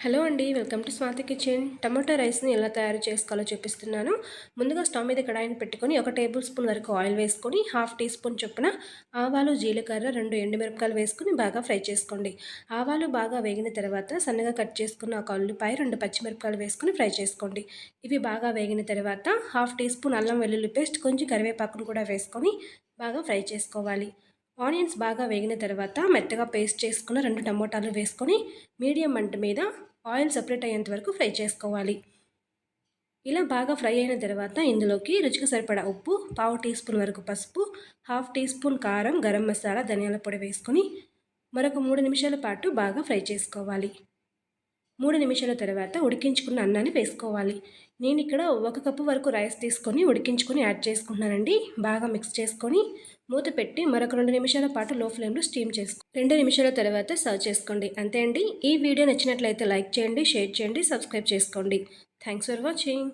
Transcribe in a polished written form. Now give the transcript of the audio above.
Hello అండి, welcome to Swathi kitchen. Tomato రైస్ని ఎలా తయారు చేసుకోవాలో చూపిస్తున్నాను. ముందుగా స్టవ్ మీద కడాయిని పెట్టుకొని 1 టేబుల్ స్పూన్ వరకు ఆయిల్ వేసుకొని, హాఫ్ టీ స్పూన్ చొప్పున ఆవాలు, జీలకర్ర, 2 ఎండుమిరపకాయలు వేసుకొని బాగా ఫ్రై చేసుకోండి. ఆవాలు బాగా వేగిన తర్వాత సన్నగా కట్ చేసుకున్న ఒక ఉల్లిపాయ, 2 పచ్చిమిరపకాయలు వేసుకొని ఫ్రై చేసుకోండి. ఇవి బాగా వేగిన తర్వాత హాఫ్ టీ స్పూన్ అల్లం వెల్లుల్లి పేస్ట్, కొంచెం కరివేపాకును కూడా వేసుకొని బాగా ఫ్రై చేసుకోవాలి. ఆనియన్స్ బాగా వేగిన తర్వాత మెత్తగా పేస్ట్ చేసుకున్న 2 టమోటాలు వేసుకొని మీడియం మంట మీద ఆయిల్ సపరేట్ అయ్యేంత వరకు ఫ్రై చేసుకోవాలి. ఇలా బాగా ఫ్రై అయిన తర్వాత ఇందులోకి రుచికి సరిపడా ఉప్పు, పావు టీ స్పూన్ వరకు పసుపు, హాఫ్ టీ స్పూన్ కారం, గరం మసాలా, ధనియాల పొడి వేసుకొని మరొక 3 నిమిషాల పాటు బాగా ఫ్రై చేసుకోవాలి. 3 నిమిషాల తర్వాత ఉడికించుకున్న అన్నాన్ని వేసుకోవాలి. నేను ఇక్కడ 1 కప్పు వరకు రైస్ తీసుకొని ఉడికించుకొని యాడ్ చేసుకుంటున్నానండి. బాగా మిక్స్ చేసుకొని మూత పెట్టి మరొక 2 నిమిషాల పాటు లో ఫ్లేమ్లో స్టీమ్ చేసుకోండి. 2 నిమిషాల తర్వాత సర్వ్ చేసుకోండి. అంతే అండి. ఈ వీడియో నచ్చినట్లయితే లైక్ చేయండి, షేర్ చేయండి, సబ్స్క్రైబ్ చేసుకోండి. Thanks for watching.